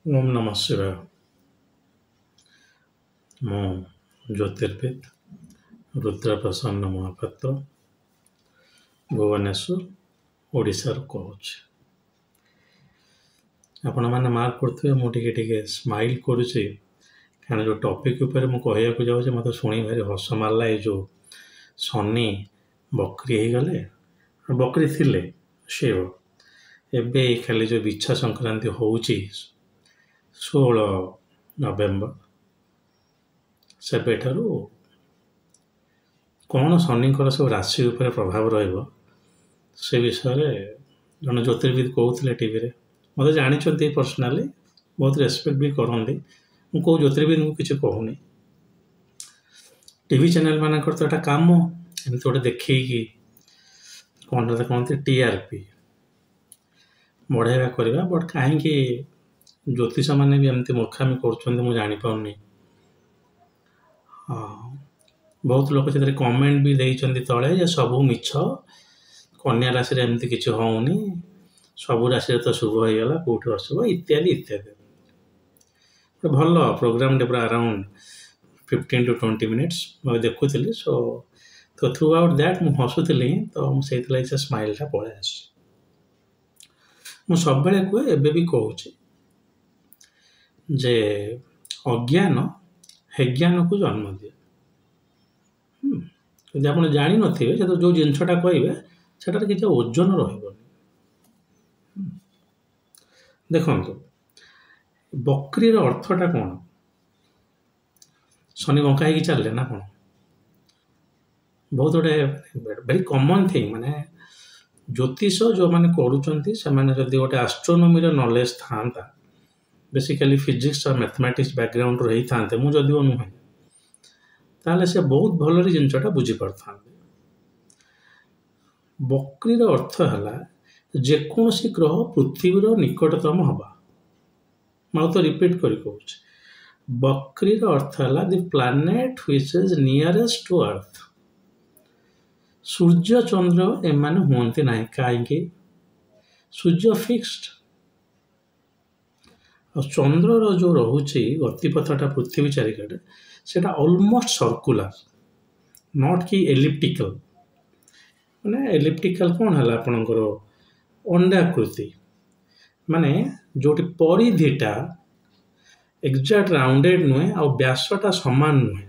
ओम नमः शिवाय। ମୁଁ ଜ୍ୟୋତିର୍ବିଦ ରୁଦ୍ରପ୍ରସନ୍ନ ମହାପାତ୍ର ଭୁବନେଶ୍ୱର ଓଡ଼ିଶାରୁ କହୁଛି। ଆପଣମାନେ ମାର୍କ କରୁଥିବେ ମୁଁ ଟିକେ ଟିକେ ସ୍ମାଇଲ୍ କରୁଛି କାରଣ ଯେଉଁ ଟପିକ୍ ଉପରେ ମୁଁ କହିବାକୁ ଯାଉଛି ମୋତେ ଶୁଣି ଭାରି ହସ ମାରିଲା। ଏଇ ଯେଉଁ ଶନି ବକ୍ରି ହେଇଗଲେ, ବକ୍ରି ଥିଲେ ଶିବ, ଏବେ ଖାଲି ଯେଉଁ ବିଛା ସଂକ୍ରାନ୍ତି ହେଉଛି 16 ନଭେମ୍ବର, ସେବେଠାରୁ କ'ଣ ଶନିଙ୍କର ସବୁ ରାଶି ଉପରେ ପ୍ରଭାବ ରହିବ ସେ ବିଷୟରେ ଜଣେ ଜ୍ୟୋତିର୍ବିଦ କହୁଥିଲେ ଟିଭିରେ। ମୋତେ ଜାଣିଛନ୍ତି ପର୍ସନାଲି, ବହୁତ ରେସ୍ପେକ୍ଟ ବି କରନ୍ତି। ମୁଁ କେଉଁ ଜ୍ୟୋତିର୍ବିଦଙ୍କୁ କିଛି କହୁନି। ଟିଭି ଚ୍ୟାନେଲ୍ ମାନଙ୍କର ତ ଏଟା କାମ ଏମିତି ଗୋଟେ ଦେଖେଇକି କ'ଣଟା କହନ୍ତି TRP ବଢ଼େଇବା କରିବା। ବଟ୍ କାହିଁକି ଜ୍ୟୋତିଷମାନେ ବି ଏମିତି ମୂର୍ଖାମି କରୁଛନ୍ତି ମୁଁ ଜାଣିପାରୁନି। ବହୁତ ଲୋକ ସେଥିରେ କମେଣ୍ଟ ବି ଦେଇଛନ୍ତି ତଳେ ଯେ ସବୁ ମିଛ, କନ୍ୟା ରାଶିରେ ଏମିତି କିଛି ହେଉନି, ସବୁ ରାଶିରେ ତ ଶୁଭ ହେଇଗଲା, କେଉଁଠି ଅଶୁଭ ଇତ୍ୟାଦି ଇତ୍ୟାଦି। ଗୋଟେ ଭଲ ପ୍ରୋଗ୍ରାମଟେ ପୁରା ଆରାଉଣ୍ଡ 15 to 20 minutes ମୁଁ ଦେଖୁଥିଲି। ତ ଥ୍ରୁ ଆଉଟ୍ ଦ୍ୟାଟ୍ ମୁଁ ହସୁଥିଲି, ତ ମୁଁ ସେଇଥିଲାଗି ସେ ସ୍ମାଇଲ୍ଟା ପଳେଇ ଆସିଛି। ମୁଁ ସବୁବେଳେ କୁହେ, ଏବେ ବି କହୁଛି ଯେ ଅଜ୍ଞାନ ହେଜ୍ଞାନକୁ ଜନ୍ମ ଦିଏ। ଯଦି ଆପଣ ଜାଣିନଥିବେ ସେ ଯେଉଁ ଜିନିଷଟା କହିବେ ସେଟାରେ କିଛି ଓଜନ ରହିବନି। ଦେଖନ୍ତୁ, ବକ୍ରିର ଅର୍ଥଟା କ'ଣ? ଶନି ବଙ୍କା ହେଇକି ଚାଲିଲେ ନା କ'ଣ? ବହୁତ ଗୋଟେ ଭେରି କମନ୍ ଥିଙ୍ଗ। ମାନେ ଜ୍ୟୋତିଷ ଯେଉଁମାନେ କରୁଛନ୍ତି ସେମାନେ ଯଦି ଗୋଟେ ଆଷ୍ଟ୍ରୋନୋମିର ନଲେଜ ଥାଆନ୍ତା, ବେସିକାଲି ଫିଜିକ୍ସ ଆଉ ମ୍ୟାଥମେଟିକ୍ସ ବ୍ୟାକଗ୍ରାଉଣ୍ଡରୁ ହେଇଥାନ୍ତେ, ମୁଁ ଯଦିଓ ନୁହେଁ, ତାହେଲେ ସେ ବହୁତ ଭଲରେ ଜିନିଷଟା ବୁଝିପାରିଥାନ୍ତେ। ବକ୍ରିର ଅର୍ଥ ହେଲା ଯେକୌଣସି ଗ୍ରହ ପୃଥିବୀର ନିକଟତମ ହେବା। ମୁଁ ଆଉ ତ ରିପିଟ୍ କରି କହୁଛି, ବକ୍ରିର ଅର୍ଥ ହେଲା the planet which is nearest to earth. ସୂର୍ଯ୍ୟ ଚନ୍ଦ୍ର ଏମାନେ ହୁଅନ୍ତି ନାହିଁ। କାହିଁକି? ସୂର୍ଯ୍ୟ ଫିକ୍ସଡ, ଆଉ ଚନ୍ଦ୍ରର ଯେଉଁ ରହୁଛି ଗତିପଥଟା ପୃଥିବୀ ଚାରିକଡ଼େ ସେଇଟା ଅଲମୋଷ୍ଟ ସର୍କୁଲାର, ନଟ୍ କି ଏଲିପ୍ଟିକାଲ। ମାନେ ଏଲିପ୍ଟିକାଲ କ'ଣ ହେଲା ଆପଣଙ୍କର ଅଣ୍ଡାକୃତି, ମାନେ ଯେଉଁଠି ପରିଧିଟା ଏକ୍ଜାକ୍ଟ ରାଉଣ୍ଡେଡ଼ ନୁହେଁ ଆଉ ବ୍ୟାସଟା ସମାନ ନୁହେଁ,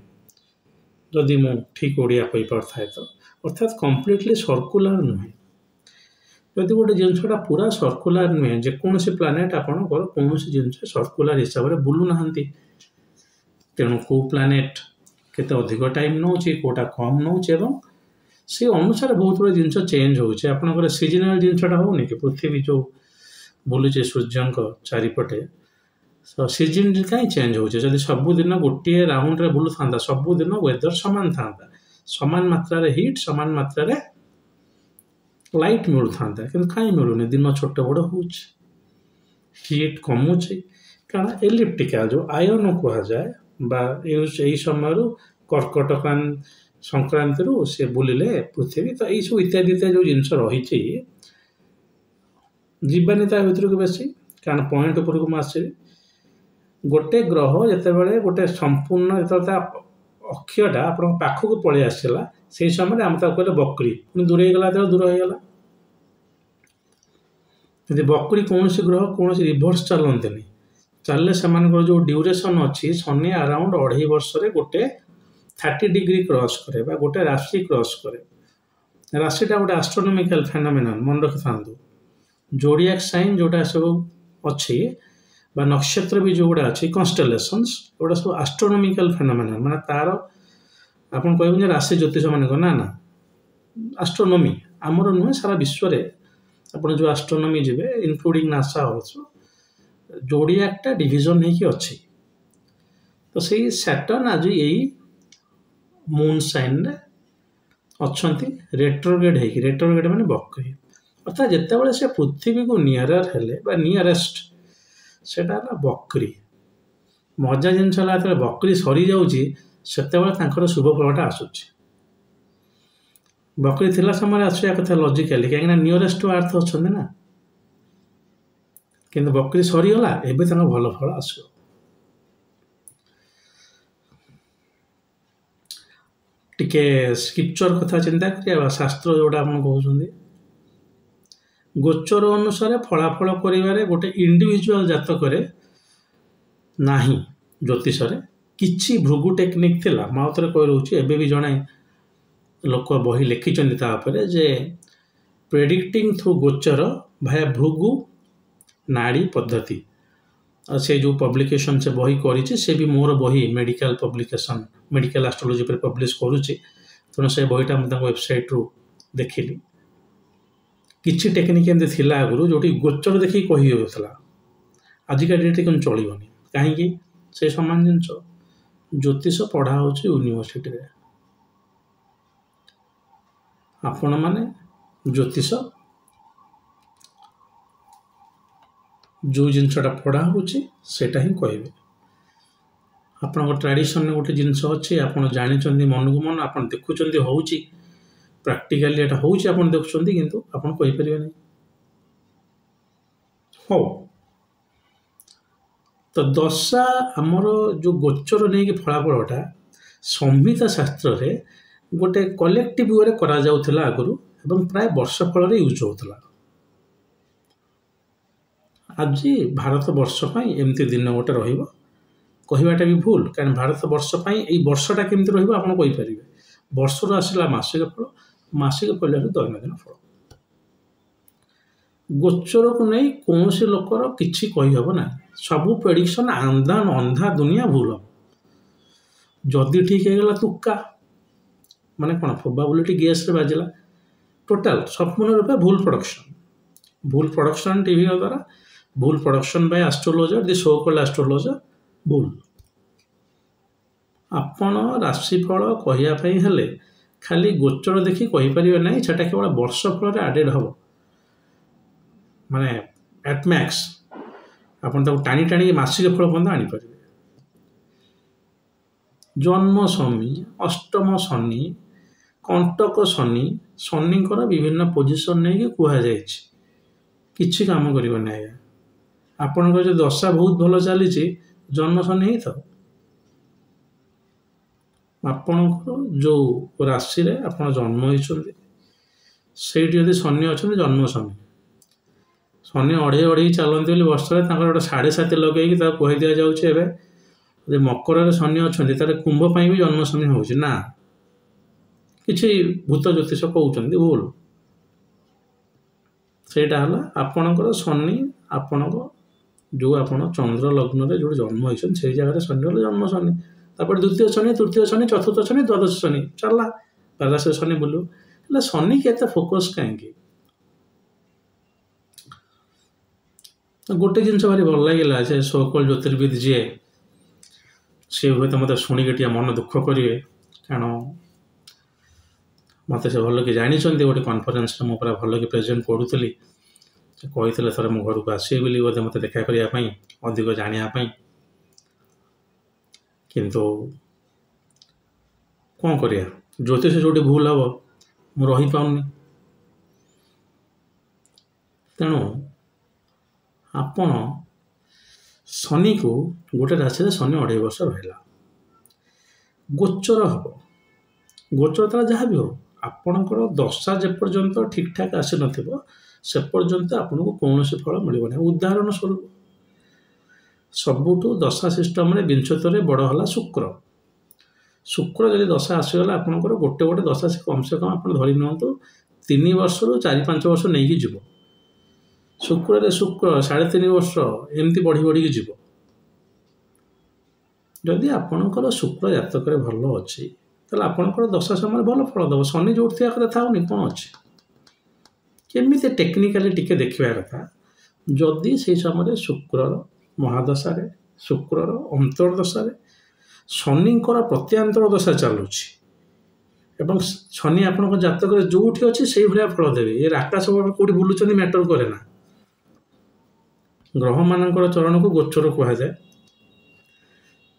ଯଦି ମୁଁ ଠିକ୍ ଓଡ଼ିଆ କହିପାରୁଥାଏ ତ, ଅର୍ଥାତ୍ କମ୍ପ୍ଲିଟଲି ସର୍କୁଲାର ନୁହେଁ। ଯଦି ଗୋଟେ ଜିନିଷଟା ପୁରା ସର୍କୁଲାର ନୁହେଁ, ଯେକୌଣସି ପ୍ଲାନେଟ୍ ଆପଣଙ୍କର କୌଣସି ଜିନିଷ ସର୍କୁଲାର ହିସାବରେ ବୁଲୁନାହାନ୍ତି। ତେଣୁ କେଉଁ ପ୍ଲାନେଟ୍ କେତେ ଅଧିକ ଟାଇମ୍ ନେଉଛି, କେଉଁଟା କମ୍ ନେଉଛି, ଏବଂ ସେ ଅନୁସାରେ ବହୁତ ଗୁଡ଼ିଏ ଜିନିଷ ଚେଞ୍ଜ ହେଉଛି। ଆପଣଙ୍କର ସିଜନାଲ ଜିନିଷଟା ହେଉନି କି, ପୃଥିବୀ ଯେଉଁ ବୁଲୁଛି ସୂର୍ଯ୍ୟଙ୍କ ଚାରିପଟେ, ସିଜନ୍ କାହିଁ ଚେଞ୍ଜ ହେଉଛି? ଯଦି ସବୁଦିନ ଗୋଟିଏ ରାଉଣ୍ଡରେ ବୁଲୁଥାନ୍ତା, ସବୁଦିନ ୱେଦର ସମାନ ଥାନ୍ତା, ସମାନ ମାତ୍ରାରେ ହିଟ୍, ସମାନ ମାତ୍ରାରେ ଲାଇଟ୍ ମିଳୁଥାନ୍ତା, କିନ୍ତୁ କାହିଁ ମିଳୁନି? ଦିନ ଛୋଟ ବଡ଼ ହେଉଛି, ହିଟ୍ କମୁଛି, କାରଣ ଏଲିପ୍ଟିକାଲ ଯେଉଁ ଆୟନ କୁହାଯାଏ, ବା ଏହି ସମୟରୁ କର୍କଟ ସଂକ୍ରାନ୍ତିରୁ ସେ ବୁଲିଲେ ପୃଥିବୀ, ତ ଏଇସବୁ ଇତ୍ୟାଦି ଇତ୍ୟାଦି ଯେଉଁ ଜିନିଷ ରହିଛି, ଯିବାନି ତା ଭିତରକୁ ବେଶୀ, କାରଣ ପଏଣ୍ଟ ଉପରକୁ ମୁଁ ଆସିବି। ଗୋଟେ ଗ୍ରହ ଯେତେବେଳେ ଗୋଟେ ସମ୍ପୂର୍ଣ୍ଣ ଯେତେବେଳେ ତା ଅକ୍ଷଟା ଆପଣଙ୍କ ପାଖକୁ ପଳେଇ ଆସିଲା, ସେଇ ସମୟରେ ଆମେ ତାକୁ କହିଲେ ବକ୍ରି, ପୁଣି ଦୂରେଇ ଗଲା, ଯେତେବେଳେ ଦୂର ହେଇଗଲା। ଯଦି ବକ୍ରି କୌଣସି ଗ୍ରହ କୌଣସି ରିଭର୍ସ ଚାଲନ୍ତିନି, ଚାଲିଲେ ସେମାନଙ୍କର ଯେଉଁ ଡ୍ୟୁରେସନ୍ ଅଛି, ଶନି ଆରାଉଣ୍ଡ 2.5 ବର୍ଷରେ ଗୋଟେ 30 ଡିଗ୍ରୀ କ୍ରସ୍ କରେ ବା ଗୋଟେ ରାଶି କ୍ରସ୍ କରେ। ରାଶିଟା ଗୋଟେ ଆଷ୍ଟ୍ରୋନୋମିକାଲ ଫେନୋମେନନ୍, ମନେ ରଖିଥାନ୍ତୁ। ଜୋଡ଼ିଆକ୍ ସାଇନ୍ ଯେଉଁଟା ସବୁ ଅଛି ବା ନକ୍ଷତ୍ର ବି ଯେଉଁଗୁଡ଼ା ଅଛି, କନଷ୍ଟେଲେସନ୍ସ, ଏଗୁଡ଼ା ସବୁ ଆଷ୍ଟ୍ରୋନୋମିକାଲ ଫେନୋମେନନ୍। ମାନେ ତାର ଆପଣ କହିବେନି ଯେ ରାଶି ଜ୍ୟୋତିଷ ମାନଙ୍କ, ନା ନା, ଆଷ୍ଟ୍ରୋନୋମି ଆମର ନୁହେଁ, ସାରା ବିଶ୍ୱରେ ଆପଣ ଯେଉଁ ଆଷ୍ଟ୍ରୋନୋମି ଯିବେ, ଇନକ୍ଲୁଡ଼ିଂ ନାସା ଅଲସୋ, ଜୋଡ଼ିଆକ୍ଟା ଡିଭିଜନ୍ ହେଇକି ଅଛି। ତ ସେଇ ସ୍ୟାଟର୍ନ ଆଜି ଏଇ ମୁନ୍ ସାଇନ୍ରେ ଅଛନ୍ତି ରେଟ୍ରୋଗ୍ରେଡ୍ ହେଇକି। ରେଟ୍ରୋଗ୍ରେଡ୍ ମାନେ ବକ୍ରି, ଅର୍ଥାତ୍ ଯେତେବେଳେ ସେ ପୃଥିବୀକୁ ନିୟରର ହେଲେ ବା ନିୟରେଷ୍ଟ, ସେଟା ହେଲା ବକ୍ରି। ମଜା ଜିନିଷ ହେଲା ଯେତେବେଳେ ବକ୍ରି ସରିଯାଉଛି, ସେତେବେଳେ ତାଙ୍କର ଶୁଭ ଫଳଟା ଆସୁଛି। ବକ୍ରି ଥିଲା ସମୟରେ ଆସିବା କଥା ଲଜିକାଲି, କାହିଁକିନା ନିୟରେଷ୍ଟ ଟୁ ଆର୍ଥ ଅଛନ୍ତି ନା। କିନ୍ତୁ ବକରି ସରିଗଲା, ଏବେ ତାଙ୍କ ଭଲ ଫଳ ଆସିବ। ଟିକେ ସ୍କ୍ରିପଚର କଥା ଚିନ୍ତା କରିବା, ଶାସ୍ତ୍ର ଯୋଉଟା ଆପଣ କହୁଛନ୍ତି, ଗୋଚର ଅନୁସାରେ ଫଳାଫଳ କରିବାରେ ଗୋଟେ ଇଣ୍ଡିଭିଜୁଆଲ ଜାତକରେ ନାହିଁ। ଜ୍ୟୋତିଷରେ କିଛି ଭୃଗୁ ଟେକ୍ନିକ୍ ଥିଲା, ମୁଁ ଆଉ ଥରେ କହି ରହୁଛି, ଏବେ ବି ଜଣେ ଲୋକ ବହି ଲେଖିଛନ୍ତି ତା ଉପରେ ଯେ ପ୍ରେଡିକ୍ଟିଂ ଥ୍ରୁ ଗୋଚର ଭାୟା ଭୃଗୁ ନାଡ଼ି ପଦ୍ଧତି। ଆଉ ସେ ଯେଉଁ ପବ୍ଲିକେସନ୍ ସେ ବହି କରିଛି, ସେ ବି ମୋର ବହି ମେଡ଼ିକାଲ ପବ୍ଲିକେସନ୍, ମେଡ଼ିକାଲ ଆଷ୍ଟ୍ରୋଲୋଜି ଉପରେ ପବ୍ଲିଶ କରୁଛି। ତେଣୁ ସେ ବହିଟା ମୁଁ ତାଙ୍କ ୱେବସାଇଟ୍ରୁ ଦେଖିଲି। କିଛି ଟେକ୍ନିକ୍ ଏମିତି ଥିଲା ଆଗରୁ ଯେଉଁଠି ଗୋଚର ଦେଖିକି କହି ହେଉଥିଲା, ଆଜିକା ଡେଟ୍ରେ କିନ୍ତୁ ଚଳିବନି। କାହିଁକି? ସେ ସମାନ ଜିନିଷ। ଜ୍ୟୋତିଷ ପଢ଼ା ହେଉଛି ୟୁନିଭର୍ସିଟିରେ। ଆପଣମାନେ ଜ୍ୟୋତିଷ ଯେଉଁ ଜିନିଷଟା ପଢ଼ା ହେଉଛି ସେଇଟା ହିଁ କହିବେ। ଆପଣଙ୍କ ଟ୍ରାଡ଼ିସନରେ ଗୋଟେ ଜିନିଷ ଅଛି, ଆପଣ ଜାଣିଛନ୍ତି ମନକୁ ମନ, ଆପଣ ଦେଖୁଛନ୍ତି ହେଉଛି, ପ୍ରାକ୍ଟିକାଲି ଏଟା ହେଉଛି, ଆପଣ ଦେଖୁଛନ୍ତି, କିନ୍ତୁ ଆପଣ କହିପାରିବେ ନାହିଁ। ହଉ, ତ ଦଶା ଆମର ଯେଉଁ ଗୋଚର ନେଇକି ଫଳାଫଳଟା ସଂହିତା ଶାସ୍ତ୍ରରେ ଗୋଟେ କଲେକ୍ଟିଭ ୱେରେ କରାଯାଉଥିଲା ଆଗରୁ, ଏବଂ ପ୍ରାୟ ବର୍ଷ ଫଳରେ ୟୁଜ୍ ହେଉଥିଲା। ଆଜି ଭାରତ ବର୍ଷ ପାଇଁ ଏମିତି ଦିନ ଗୋଟେ ରହିବ, କହିବାଟା ବି ଭୁଲ, କାରଣ ଭାରତ ବର୍ଷ ପାଇଁ ଏଇ ବର୍ଷଟା କେମିତି ରହିବ ଆପଣ କହିପାରିବେ। ବର୍ଷରୁ ଆସିଲା ମାସିକ ଫଳ, ମାସିକ ଫଳରୁ ଦୈନନ୍ଦିନ ଫଳ। ଗୋଚରକୁ ନେଇ କୌଣସି ଲୋକର କିଛି କହିହେବ ନାହିଁ। ସବୁ ପ୍ରେଡିକ୍ସନ୍ ଅନ୍ଧା ଦୁନିଆ ଭୁଲ ହେବ। ଯଦି ଠିକ୍ ହେଇଗଲା ତୁକା, ମାନେ କ'ଣ ପ୍ରୋବାବିଲିଟି ଗେସ୍ରେ ବାଜିଲା, ଟୋଟାଲ ସମ୍ପୂର୍ଣ୍ଣ ରୂପେ ଭୁଲ ପ୍ରଡକ୍ସନ୍। ଭୁଲ ପ୍ରଡକ୍ସନ୍ ଟିଭି ଦ୍ୱାରା, ଭୁଲ ପ୍ରଡକ୍ସନ୍ ବାଇ ଆଷ୍ଟ୍ରୋଲୋଜର, ଦି ସୋ କଲ୍ଡ ଆଷ୍ଟ୍ରୋଲୋଜର, ଭୁଲ। ଆପଣ ରାଶିଫଳ କହିବା ପାଇଁ ହେଲେ ଖାଲି ଗୋଚର ଦେଖି କହିପାରିବେ ନାହିଁ, ସେଟା କେବଳ ବର୍ଷ ଫଳରେ ଆଡେଡ୍ ହେବ। ମାନେ ଆଟ୍ ମ୍ୟାକ୍ସ ଆପଣ ତାକୁ ଟାଣି ଟାଣିକି ମାସିକ ଫଳ ପର୍ଯ୍ୟନ୍ତ ଆଣିପାରିବେ। ଜନ୍ମ ଶନି, ଅଷ୍ଟମ ଶନି, କଣ୍ଟକ ଶନି, ଶନିଙ୍କର ବିଭିନ୍ନ ପୋଜିସନ୍ ନେଇକି କୁହାଯାଇଛି। କିଛି କାମ କରିବନି ଆଜ୍ଞା। ଆପଣଙ୍କର ଯଦି ଦଶା ବହୁତ ଭଲ ଚାଲିଛି, ଜନ୍ମ ଶନି ହେଇଥାଉ। ଆପଣଙ୍କର ଯେଉଁ ରାଶିରେ ଆପଣ ଜନ୍ମ ହୋଇଛନ୍ତି ସେଇଠି ଯଦି ଶନି ଅଛନ୍ତି, ଜନ୍ମ ଶନି, ଶନି ଅଢ଼େଇ ଚାଲନ୍ତି ବୋଲି ବର୍ଷରେ ତାଙ୍କର ଗୋଟେ 7.5 ଲଗେଇକି ତାକୁ କହି ଦିଆଯାଉଛି ଏବେ ଯଦି ମକରରେ ଶନି ଅଛନ୍ତି ତାହେଲେ କୁମ୍ଭ ପାଇଁ ବି ଜନ୍ମ ଶନି ହେଉଛି ନା। କିଛି ଭୂତ ଜ୍ୟୋତିଷ କହୁଛନ୍ତି, ଭୁଲ। ସେଇଟା ହେଲା ଆପଣଙ୍କର ଶନି, ଆପଣଙ୍କ ଯେଉଁ ଆପଣ ଚନ୍ଦ୍ର ଲଗ୍ନରେ ଯେଉଁ ଜନ୍ମ ହୋଇଛନ୍ତି ସେଇ ଜାଗାରେ ଶନି ହେଲେ ଜନ୍ମ ଶନି। ତାପରେ ଦ୍ୱିତୀୟ ଶନି, ତୃତୀୟ ଶନି, ଚତୁର୍ଥ ଶନି, ଦ୍ୱାଦଶ ଶନି, ଚାଲିଲା ଦ୍ୱାଦଶ ଶନି ବୁଲିବ। ହେଲେ ଶନି କେତେ ଫୋକସ୍ କାହିଁକି? ଗୋଟେ ଜିନିଷ ଭାରି ଭଲ ଲାଗିଲା, ସେ ସୋକଲ୍ ଜ୍ୟୋତିର୍ବିଦ ଯିଏ, ସେ ହୁଏତ ମୋତେ ଶୁଣିକି ଟିକେ ମନ ଦୁଃଖ କରିବେ, କାରଣ ମୋତେ ସେ ଭଲ କି ଜାଣିଛନ୍ତି। ଗୋଟେ କନଫରେନ୍ସରେ ମୁଁ ପୁରା ଭଲ କି ପ୍ରେଜେଣ୍ଟ କରୁଥିଲି, ସେ କହିଥିଲେ ଥରେ ମୋ ଘରକୁ ଆସିବେ ବୋଲି ବୋଧେ ମୋତେ ଦେଖା କରିବା ପାଇଁ, ଅଧିକ ଜାଣିବା ପାଇଁ। କିନ୍ତୁ କ'ଣ କରିବା, ଜ୍ୟୋତିଷ ଯେଉଁଠି ଭୁଲ ହେବ ମୁଁ ରହିପାରୁନି। ତେଣୁ ଆପଣ ଶନିକୁ, ଗୋଟେ ରାଶିରେ ଶନି 2.5 ବର୍ଷ ରହିଲା, ଗୋଚର ହେବ, ଗୋଚର ତାର ଯାହା ବି ହଉ, ଆପଣଙ୍କର ଦଶା ଯେପର୍ଯ୍ୟନ୍ତ ଠିକ୍ଠାକ୍ ଆସିନଥିବ ସେ ପର୍ଯ୍ୟନ୍ତ ଆପଣଙ୍କୁ କୌଣସି ଫଳ ମିଳିବ ନାହିଁ। ଉଦାହରଣ ସ୍ୱରୂପ, ସବୁଠୁ ଦଶା ସିଷ୍ଟମରେ ବିଂଶତରେ ବଡ଼ ହେଲା ଶୁକ୍ର। ଶୁକ୍ର ଯଦି ଦଶା ଆସିଗଲା ଆପଣଙ୍କର, ଗୋଟେ ଦଶା କମ୍ ସେ କମ୍ ଆପଣ ଧରି ନିଅନ୍ତୁ 3 ବର୍ଷରୁ 4-5 ବର୍ଷ ନେଇକି ଯିବ। ଶୁକ୍ରରେ ଶୁକ୍ର 3.5 ବର୍ଷ ଏମିତି ବଢ଼ିକି ଯିବ। ଯଦି ଆପଣଙ୍କର ଶୁକ୍ର ଜାତକରେ ଭଲ ଅଛି ତାହେଲେ ଆପଣଙ୍କର ଦଶା ସମୟରେ ଭଲ ଫଳ ଦେବ। ଶନି ଯେଉଁଠି ଥିବା କଥା ଥାଉନି, କ'ଣ ଅଛି? କେମିତି ଟେକ୍ନିକାଲି ଟିକେ ଦେଖିବା କଥା, ଯଦି ସେଇ ସମୟରେ ଶୁକ୍ରର ମହାଦଶାରେ, ଶୁକ୍ରର ଅନ୍ତର୍ଦଶାରେ ଶନିଙ୍କର ପ୍ରତ୍ୟାନ୍ତର ଦଶା ଚାଲୁଛି ଏବଂ ଶନି ଆପଣଙ୍କ ଜାତକରେ ଯେଉଁଠି ଅଛି ସେଇଭଳିଆ ଫଳ ଦେବେ। ଏ ଆକାଶ କେଉଁଠି ବୁଲୁଛନ୍ତି ମ୍ୟାଟର କରେ ନା। ଗ୍ରହମାନଙ୍କର ଚରଣକୁ ଗୋଚର କୁହାଯାଏ।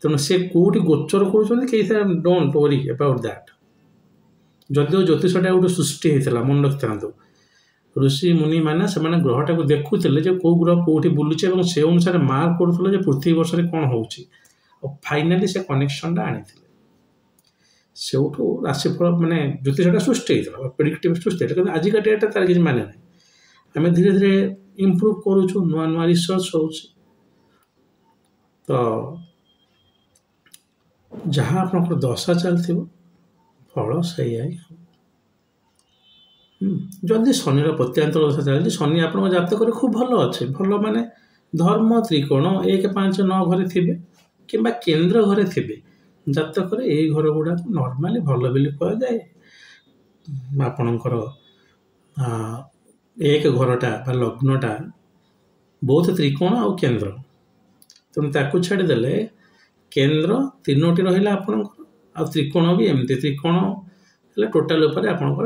ତେଣୁ ସେ କେଉଁଠି ଗୋଚର କରୁଛନ୍ତି, କେହି ଡୋଣ୍ଟ ୱରି ଆବାଉଟ୍ ଦ୍ୟାଟ୍। ଯଦିଓ ଜ୍ୟୋତିଷଟା ଗୋଟେ ସୃଷ୍ଟି ହେଇଥିଲା, ମନେ ରଖିଥାନ୍ତୁ, ऋषि मुनि मैंने से ग्रहटा को देखुले कौ ग्रह कौटी बुलूचे और से अनुसार मार्क करुले पृथ्वी वर्ष कौन हो फाइनाली से कनेक्शनटा आनी से राशिफल माने ज्योतिषटा सृष्टि होता प्रेडिक्टिव सृष्टि होता आजिका डेट तार किसी माने ना आम धीरे धीरे इम्प्रूव करुचु नुआ नुआ रिसर्च हो तो जहाँ आप दशा चलती फल से जदि शनि प्रत्यांतर दशा चलती शनि आप जातक खूब भल अच्छे भल माने धर्म त्रिकोण 1 5 9 घरे थे कि केन्द्र घरे थे जातक ये घर गुड़ा नॉर्मली भल बोली कहुए आपणकर एक घरटा लग्नटा बहुत त्रिकोण आ केन्द्र तेणु ताकू छाड़देले केन्द्र 3टी रहा आपणकर आ त्रिकोण भी एमती त्रिकोण टोटाल आपणकर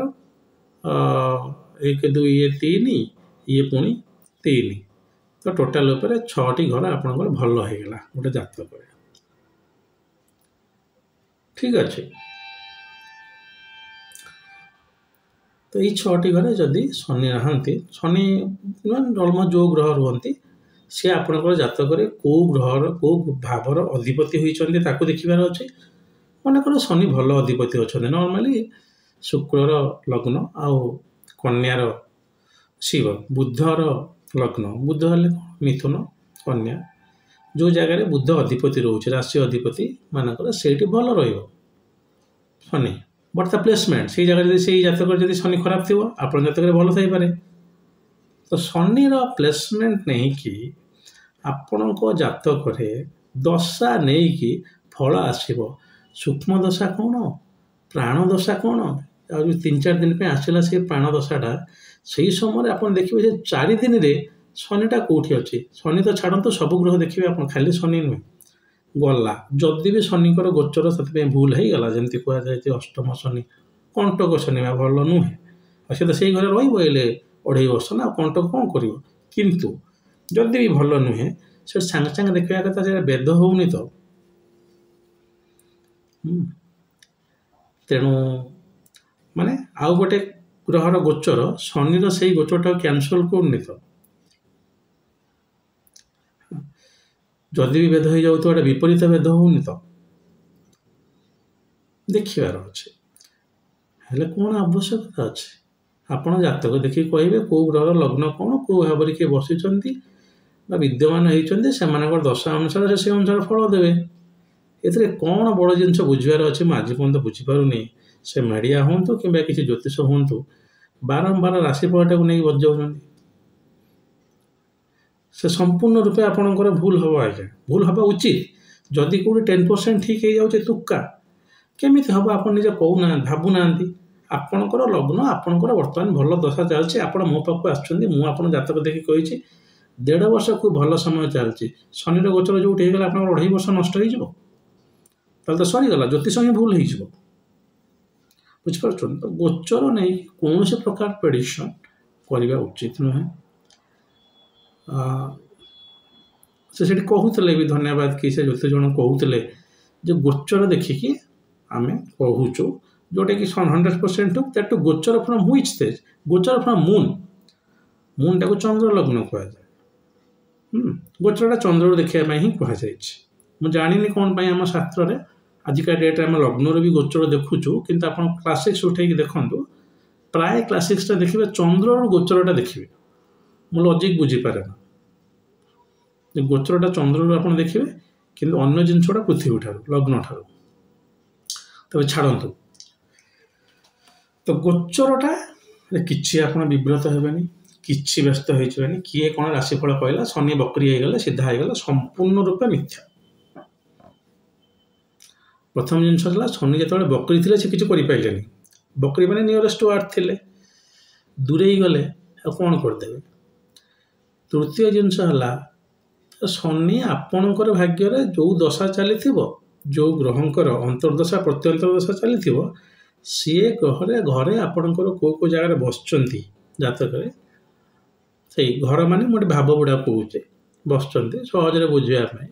1 2 ये 3 ये पुणी 3 तो टोटाल 6टी घर आपणकर भल हो गला गोटे जातक ठीक अच्छे तो ये 6टी घर जदि शनि नहांती शनि ऑलमोस्ट जो ग्रह रुहंती सी आपणकर जातक कौ ग्रहर कौ भावर अधिपति होइचंती ताकू देखिबार अछि मनकर शनि भल अधिपति अच्छा नॉर्मली शुक्रर लग्न आउ कन्यार शिव बुधर लग्न बुध हेल्ले मिथुन कन्या जो जगार बुध अधिपति रोचे राशि अधिपति मानकर से भल शनि बट ता प्लेसमेंट से जगह से जातक जब शनि खराब थी आप जातक भल थी पारे तो शनि प्लेसमेंट नहीं कि आपण जातक दशा नहीं कि फल आसव सूक्ष्म दशा कौन प्राण दशा कौन आ 3-4 दिन पे आसला से प्राण दशाटा से समय आप देखिए 4 दिन रे शनिटा कौटी अच्छी शनि तो छाड़ू तो सब ग्रह देखिए आप खाली शनि नुहे गला जदि भी शनिकर गोचर से भूल हो गला जमी कहुए अष्टम शनि कंटक शनि भल नुहे और सी तो से घर रही 2.5 वर्ष ना कंटक कौन कर किंतु जदि भी भल नुहे से सांगे सांगे देखा कथा से बेद होनी तो तेणु माने आउ गोटे ग्रहर गोचर शनिर से गोचरटा कैंसल करनी तो जदि भी भेद हो जाऊ तो विपरीत भेद होनी तो देखिबार अच्छे हेले कौन आवश्यकता अच्छे आपण जातक देखिए कहे कौ ग्रहर लग्न कौन कौ भाव किए बसी विद्यमान होती से दशा अनुसार से अनुसार फल देवे ए कौन बड़ जिनस बुझार अच्छे मुझे आज पर्यटन बुझीपारूनी से मीडिया हूँ कि किसी ज्योतिष हूँ बारंबार राशिफलटा को नहीं बजाऊँ से संपूर्ण रूपे आपणकर भूल हम आज्ञा भूल हवा उचित जदि कौट 10% ठीक हो जाए तुक्का केमी हम आप निजे कहूना भावुना आपणकर लग्न आपणकर बर्तमान भल दशा चलती आप मो पाक आस जातक देखी कही 1.5 वर्ष खूब भल समय चलती शनि गोचर जो होगा आप 2.5 वर्ष नष्ट हो तो सरीगला ज्योतिष ही भूल हो बुझीपार तो गोचर नहीं कौन से प्रकार प्रेडिक्शन करवा उचित नुहे से कहते भी धन्यवाद कि से ज्योतिष जन कहते जो गोचर देखिकी आम कहूचु जोटा कि 100% दैट टू गोचर फ्रॉम व्हिच स्टेज गोचर फ्रॉम मून टाक चंद्र लग्न कहुए गोचरटा चंद्र देखा ही कहुई मुझे जानी कौन आम शास्त्र में आजिका डेट आम लग्नर भी गोचर देखुचु किंतु आप क्लासिक्स उठे देखु प्राय क्लासिक्स देखिए चंद्र गोचरटा देखिए मु लॉजिक बुझीपारे ना गोचरटा चंद्र आप देखिए कि अन्य जिनसटा पृथ्वी ठार लग्न ठार तब छाड़ू तो गोचरटा कि आप विव्रत हेनी कि व्यस्त होनी किए कौन राशिफल कहला शनि बकरी होगला सीधा होगला संपूर्ण रूपे मिथ्या प्रथम जिनस शनि जो बकरी थे से किसी करें बकरी मैंने नियरेस्ट टू अर्थ थे दूरे गले कौन करदे तृतीय जिनस है शनि आपणकर भाग्य जो दशा चली जो ग्रहंकर अंतर्दशा प्रत्यंतर दशा चली सी ग्रह घरे आपणकर कौ जगार बसचंती जातक से घर माने मोटे भाव बुढ़ा कहे बसचंती सहजरे बुझापी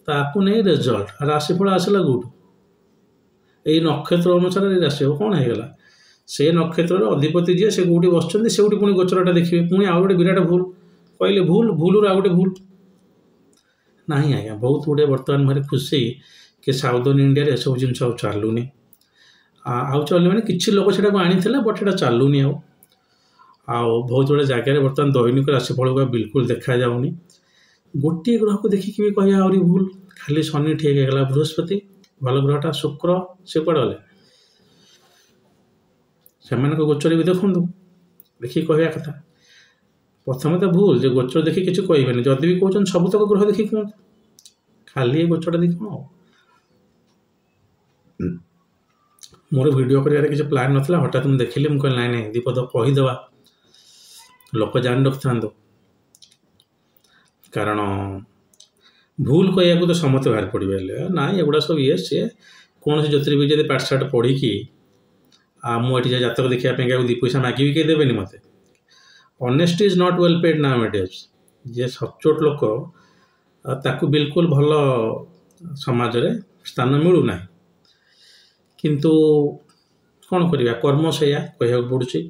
ताकू नहीं रिजल्ट राशिफल आसला कौटू यही नक्षत्र अनुसार राशि कौन होगा से नक्षत्र अधिपति जी से कौटी बसुँच से पुणी गोचरटा देखिए पुणी आउ गोटे विराट भूल कहले भूल भूल आउ गोटे भूल ना आज्ञा बहुत गुड़े बर्तमान भारी खुशी कि साउदर्न इंडिया रे सब जिन चलुनी आउ चल मैंने किसी लोक से आनी बट से चलुनी आउ बहुत गुड़े जगह बर्तमान दैनिक राशिफल को बिल्कुल देखा जाऊनी गोटे ग्रह को देखिकी भी कह आहरी भूल खाली शनि ठीक है बृहस्पति भल ग्रहटा शुक्र से कड़े गले से गोचर भी देखूँ देखिए कहवा कथा प्रथम तो भूल जो गोचर देखिए किसी कहबेनि जदि भी कहते सबतक ग्रह देखिए कहूँ खाली गोचर देखी कौन मोर वीडियो कर किसी प्लान नाला हठात मुझे देखिली मुझे कहली नाई दीपद कहीदेवा लोक जान रखि था कारण भूल कहू तो समस्त बाहर पड़े ना एगुड़ा सब ये सी कौन ज्योतिर्विद्या पाठशाठ पढ़ी कि मुझे जातक देखापी दी पैसा मागे भी कहीं देवेनि मत honesty is not well paid nowadays जे सचोट लोक ताकू बिल्कुल भल समाज रे स्थान मिलूना किंतु कौन करवा कर्म से कह पड़ुची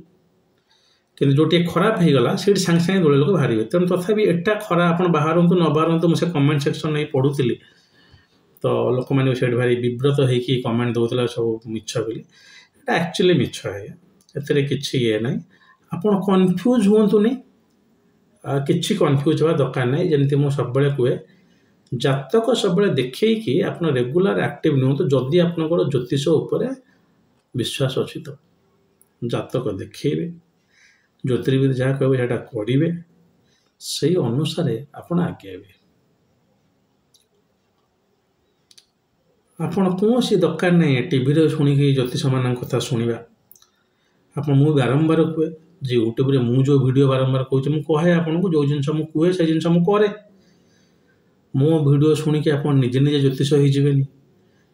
कि जो खराब हो गला से सांगे सांगे दौड़े लोक बाहर तेणु तथापि एटा खरा आप बाहर न बाहर मुझे कमेंट सेक्शन नहीं पढ़ुली तो लोक मैंने से भारी विव्रत होगी कमेंट दौला सब मिछ बोली एक्चुअली मिछ है ए कि ये ना आप कन्फ्यूज हुंतुनि किसी कन्फ्यूज हवा दरकार नहीं जमती मुझे सब कहे जातक सब देखी आप रेगुलर एक्टिव नुहतु जदि आपंकर ज्योतिष उपर विश्वास अच्छी तो जातक देखेबे ज्योतिर्विद जहाँ कहे से करेंगे से अनुसार आप आगे आपण कौन सी दरकार नहीं टीवी शुणिकी ज्योतिष मान कथा शुणा आप मुझे बारंबार कहे जे यूट्यूब रे मु जो वीडियो बारंबार कहूँ मुझे आपन को जो जिन कहे से जिन करे मो वीडियो शुणिकी आप निजे निजे ज्योतिष होनी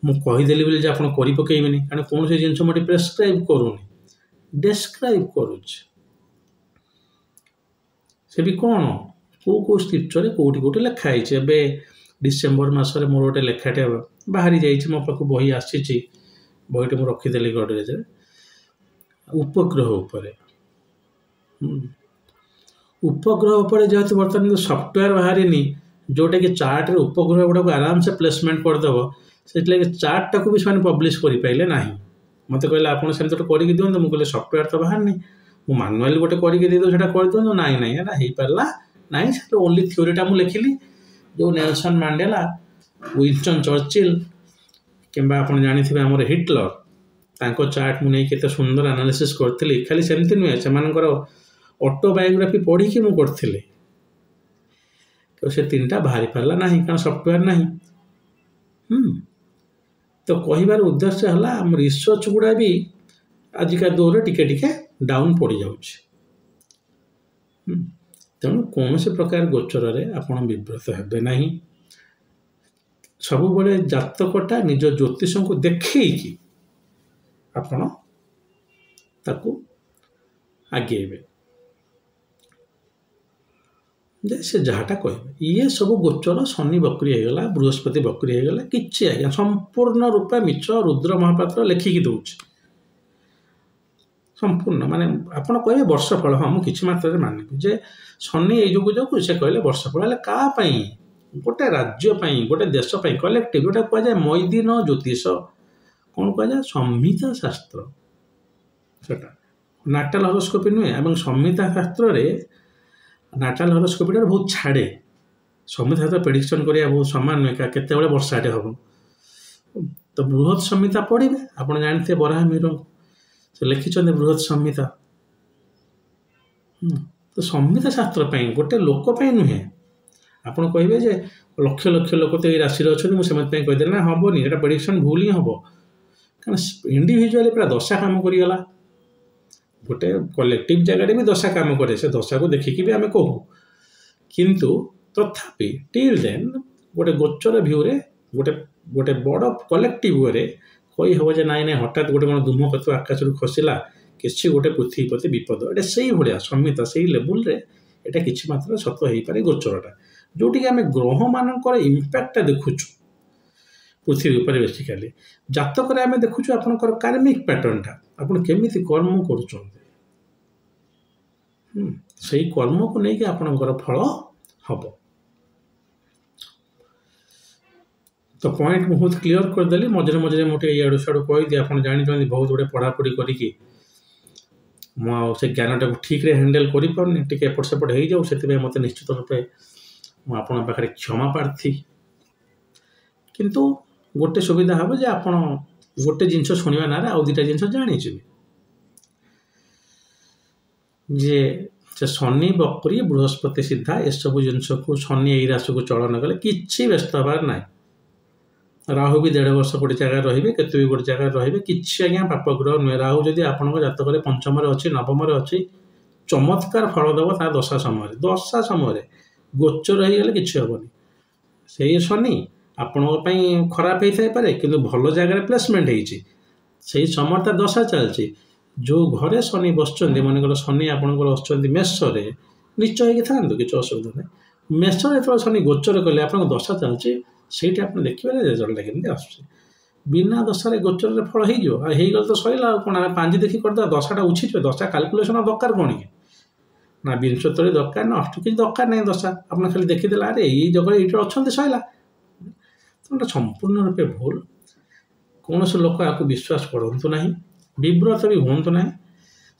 मुझे कहीदेली बोली आप कर पकेबेनि कारण कौन से जिन मुझे प्रेस्क्राइब करूनी डेस्क्राइब करुच्च से भी कौन को स्क्रिप्चर कौटी कौटी लिखाई ए डिसेम्बर मसरे मोर गोटे लेखाटे बाहरी जाइए मो पाक बही आसी बहीटे मुझे रखीदेली गडरेज उपग्रह उपरे उपग्रह उपर जेहेतु बर्तमान सफ्टवेयर बाहरी जोटा कि चार्ट रे उपग्रह गुड़ा आराम से प्लेसमेंट करदेव से चार्ट टाक भी पब्लिश करें ना मत कहले आप करके दिखाँ मुझे सफ्टवेयर तो बाहर नहीं मुझे मानुआली गोटे करके दे दो कर दिखाँ ना हो पारा ना ओनली थ्योरीटा मुझे लिखिली जो नेल्सन मांडेला विंस्टन चर्चिल किंबा आप जानी आम हिटलर तांको चार्ट मुझे केते सुंदर एनालिसिस करथिली खाली सेमती नुहे से ऑटोबायोग्राफी पढ़ी कि मुझे तो से तीन टा बाहरी पारा ना कारण सफ्टवेयर ना तो कहबार उद्देश्य है आम रिसर्च गुड़ा भी आजिका दौर टिके टिके डाउन पड़ जाऊँ तेणु कौन से प्रकार गोचर आपड़ विव्रत हेबे ना सब बड़े जातकटा निज ज्योतिष को देखी आपण ताकू आगेबे से जहाँटा कहे ये सब गोचर शनि बकरी होगला बृहस्पति बकरी होगला कि आज्ञा संपूर्ण रूपे मिछ रुद्र महापात्र लेखिकी दूच संपूर्ण माने आपण कहे वर्षफल हाँ मुझे किसी मात्रा मानबी जे शनि ये जो से कहले वर्षफल क्या गोटे राज्य गोटे देश कलेक्टिव जोटा कहुए मैदिन ज्योतिष कौन कहुए संहिता शास्त्र सेटा नाटाल हरोस्कोपी नुहे संहिता शास्त्र रे नाटाल हरोस्कोपी बहुत छाड़े संहिता शास्त्र प्रेडिक्शन करा बहुत सामान नुहे केत वर्षाटे हम तो बृहत संहिता पढ़े आप जानते बराह मीर से लिखिं बृहत संहिता तो संहिता शास्त्र गोटे लोक नुहे आप कहे जे लक्ष लक्ष लोक तो ये राशि अच्छा मुझे कहीदे ना हेनी ये प्रेडिक्शन भूल ही हम कारण इंडिविजुअली पूरा दशा काम करगला गोटे कलेक्टिव जगह भी दशा काम करे से दशा को देखिकी भी आम कहूँ किंतु तथापि टिल देन गोटे गोचर भ्यू रे गोटे गोटे बड़ कलेक्टिव वे कही हम जे नाई हठात गोटे कौन धूमकेतु आकाश खसला किसी गोटे पृथ्वी प्रति विपद ये से भाया संहिता से लेवल रे एटा किसी मात्रा सत हो पारे गोचरटा जोटि आम ग्रह मानकर इम्पैक्ट देखुचु पृथ्वी उपर बेसिकाली जातक आम देखुचु आपंकर कार्मिक पैटर्नटा आपन केमिति कर्म करुचंती से कर्म को लेकिन आपणकर फल हम तो पॉइंट बहुत क्लीयर करदेली मझे मझे मुझे इाड़ू साड़ू कहीदी आप जानते बहुत गुड़े पढ़ापढ़ी करी से ज्ञानटा को ठीक रे हैंडल कर पारनी टी एपट सेपट हो जाऊ से मत निश्चित रूपे मुझे क्षमा प्रार्थी किंतु गोटे सुविधा हम जे आप गोटे जिनस शुणा ना आउ दुटा जिन जाचे जे शनि बकरी बृहस्पति सीधा एसबू जिनस को शनि यही राशि को चलन कले कि व्यस्त हबार ना राहु भी 1.5 वर्ष गोटे जगह रे केतु भी गोटे जगह रे कि आज्ञा पापग्रह नुहे राहु जदि आपण जातक पंचम अच्छी नवम अच्छी चमत्कार फल दब ता दशा समय गोचर हो गले कि हेनी से शनि आपण खराब होता है कि भल जगह प्लेसमेंट हो समय ता दशा चलती जो घरे शनि बस मनकर शनि आपंकर मेष निश्चय होगी था कि असुविधा ना मेष जो शनि गोचर कले आप दशा चलती से आप देखिए रिजल्ट केमती आस बिना दशार गोचर फल हो तो सैला कौन पांच देखिए करदे दशाटा उछी दशा काल्कुलेसन दरकार कौन कि ना विंशतर दरकार ना अष्ट किसी दरकार नहीं दशा आप खाली देखीदे अरे यही जगह ये अच्छा सैला तो संपूर्ण रूपे भूल कौन से लोक आपको विश्वास करूँ ना विव्रत भी हूँ ना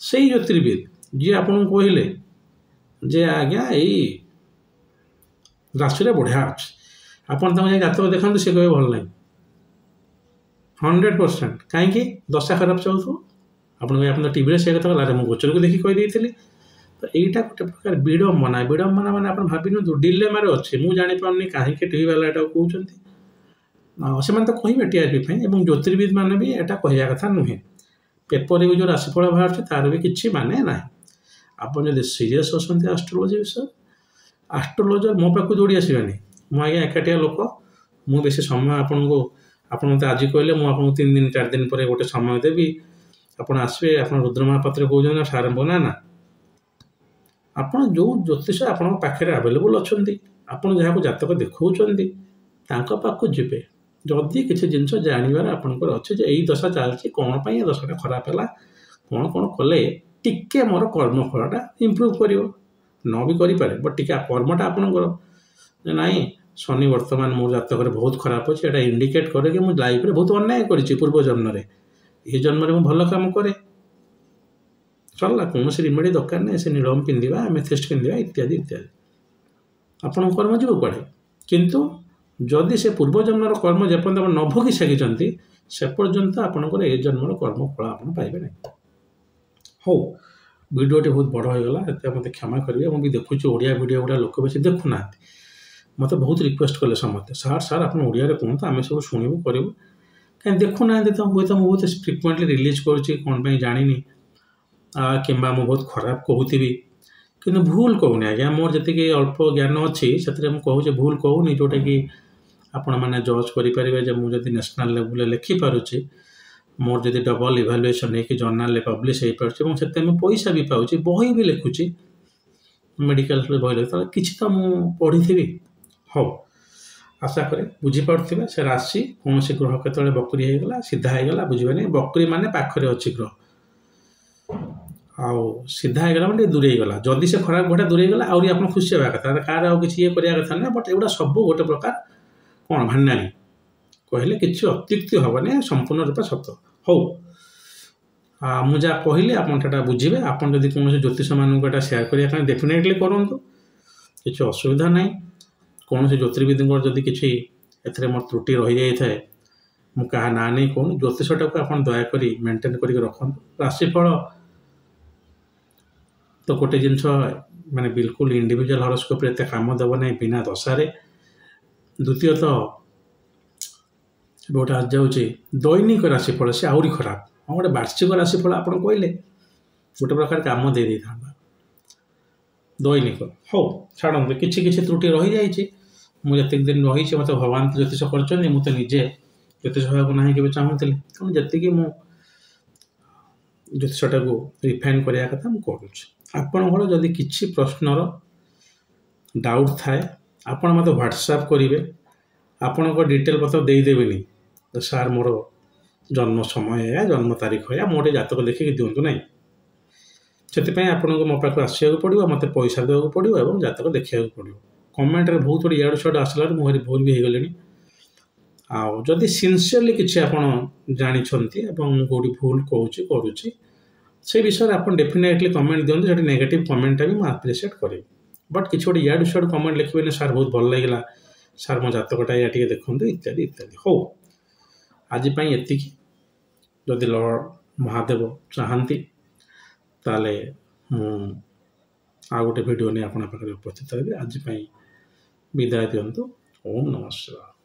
से ज्योतिर्विद जी आपन कहले जे आज्ञा यही राशि बढ़िया अच्छे आपन जातक देखा सी कहे भल ना 100% कहीं दशा खराब चलू आप टीवी से कथा अरे मुझे गोचर को देखिए कहीदी तो यहीटा गोटे प्रकार विडम्बना विडम्बना मैंने आप भाव डिलेमार अच्छे मुझे जापारे कहीं टीवी वाला यहाँ कहते से तो कहे टीआरपी ज्योतिर्विद मैंने भी यहाँ कहवा कथा नुहे पेपर भी जो राशिफल बाहर तार भी किसी माने ना आप सीरीयस अच्छा आस्ट्रोलोजी विषय आस्ट्रोलोजर मो पाक दौड़ी आसबानी मुझे एकाटिया लोक मु बेसी समय आपन को आप मत आज कहले मुझे 3 दिन 4 दिन पर गोटे समय देवी आप आसवे आप रुद्र महापात्र कहते सारंभ ना ना आप जो ज्योतिष आपण पाखे आवेलेबल अच्छा आपड़ जहाँ जातक देखा पाक जी जदि किसी जिनस जानवर आपंकर अच्छे यही दशा चलती कौन पर दशाटा खराब है कौन कौन कले टिके मोर कर्मफलटा इम्प्रूव कर न भी करें बट टी कर्मटा आपंकर नाई शनि वर्तमान मो जातक बहुत खराब अच्छे यहाँ इंडिकेट करे कि मुझे लाइफ में बहुत अन्याय कर पूर्व जन्म ये जन्म में भल कम करे चलला कौन से रिमेडी दरकार ना से नीलम पिंधा एमेथिस्ट पिंधा इत्यादि इत्यादि आपण कर्म जीव कड़े किंतु जदि से पूर्व जन्मर कर्म जेपर्यंत आप न भोगी सागी से पर्यंत आपंकर ए जन्मर कर्म फल आप पाइबे ना हो वीडियोटी बहुत बड़ होगा मत क्षमा करेंगे मुझे देखुची ओडिया वीडियो गुड़ा लोक बेसी देखुना मत बहुत रिक्वेस्ट कले समस्ते सार सार आप ओडिया कहते आम सब शुणु करूँ कहीं देखुना तो मुझे बहुत फ्रिक्वेंटली रिलीज कौन जानी कि मुझे बहुत खराब कहूबी कि भूल कहूनी आज्ञा मोर जी अल्प ज्ञान अच्छी से मुझे भूल कहूनी जोटा कि आपण मैंने जज करेंगे मुझे नेशनल लेवल लिखिपारे मोर जब डबल इभालुएसन हो जर्नाल पब्लिश हो पारे से पैसा भी पाँच बही भी लिखुची मेडिकल बही लिखा कि तो मुझे पढ़ी थी हो आशा करे बुझीपे से राशि कौन से ग्रह केतले बकरी होगा सीधा होगा बुझे बकरी माने पाखरे अच्छी ग्रह आउ सीधा होगा मैंने दूरे गला जदि से खराब घटा दूरे गला आहरी आप खुशी हाँ कथा कार आउ कि ये करवा कथा ना बट एगुड़ा सब गोटे प्रकार कौन भान्नानी कहले कि अत्युक्ति हेनी संपूर्ण रूप सत हो मुझे कहली आपटा बुझे आप कौन ज्योतिष मानक सेयार करने डेफिनेटली करूँ कि असुविधा ना कौन से ज्योतिर्विद जदि किसी मोर त्रुटि रही जाए मुझे ना नहीं कहूँ ज्योतिषटा को आप दयाक मेन्टेन कर रखु राशिफल तो गोटे जिनस माने बिल्कुल इंडिविजुअल हॉरोस्कोप रे काम देव ना बिना दशारे द्वितीयत गोटे आज जाऊँगी दैनिक राशिफल से आहरी खराब हाँ गोटे वार्षिक राशिफल आप कहले गोटे प्रकार काम दे था दैनिक हो छाड़ कि त्रुटि रही जाइए मुझे दिन रही मत भगवान ज्योतिष कर मुझे निजे ज्योतिष होगा ना कि चाहूली तेणु जी मु ज्योतिषटा को रिफाइन करने कथा मुझे आपणकर जदि किसी प्रश्नर डाउट थाए आपण मत व्हाट्सएप करेंगे आपण डिटेल पत्र देदेवी ସାର୍ ମୋର ଜନ୍ମ ସମୟ ଏୟା, ଜନ୍ମ ତାରିଖ ଏୟା, ମୋ ଗୋଟେ ଜାତକ ଦେଖିକି ଦିଅନ୍ତୁ ନାହିଁ। ସେଥିପାଇଁ ଆପଣଙ୍କୁ ମୋ ପାଖକୁ ଆସିବାକୁ ପଡ଼ିବ, ମୋତେ ପଇସା ଦେବାକୁ ପଡ଼ିବ ଏବଂ ଜାତକ ଦେଖିବାକୁ ପଡ଼ିବ। କମେଣ୍ଟରେ ବହୁତ ଗୁଡ଼ିଏ ଇଆଡ଼ୁ ସିଆଡ଼ୁ ଆସିଲାରୁ ମୁଁ ଭାରି ଭୁଲ ବି ହେଇଗଲିଣି। ଆଉ ଯଦି ସିନସିୟରଲି କିଛି ଆପଣ ଜାଣିଛନ୍ତି ଏବଂ ମୁଁ କେଉଁଠି ଭୁଲ କହୁଛି କରୁଛି ସେ ବିଷୟରେ ଆପଣ ଡେଫିନେଟଲି କମେଣ୍ଟ ଦିଅନ୍ତୁ। ସେଠି ନେଗେଟିଭ୍ କମେଣ୍ଟଟା ବି ମୁଁ ଆପ୍ରିସିଏଟ୍ କରିବି। ବଟ୍ କିଛି ଗୋଟେ ଇଆଡ଼ୁ ସିଆଡ଼ୁ କମେଣ୍ଟ ଲେଖିବେନି ସାର୍ ବହୁତ ଭଲ ଲାଗିଲା, ସାର୍ ମୋ ଜାତକଟା ଏଇଆ ଟିକେ ଦେଖନ୍ତୁ ଇତ୍ୟାଦି ଇତ୍ୟାଦି। ହଉ, ଆଜି ପାଇଁ ଏତିକି। ଯଦି ଲର୍ଡ଼ ମହାଦେବ ଚାହାନ୍ତି ତାହେଲେ ମୁଁ ଆଉ ଗୋଟେ ଭିଡ଼ିଓ ନେଇ ଆପଣଙ୍କ ପାଖରେ ଉପସ୍ଥିତ ହେବି। ଆଜି ପାଇଁ ବିଦାୟ ଦିଅନ୍ତୁ। ଓମ୍ ନମଃ ଶିବାୟ।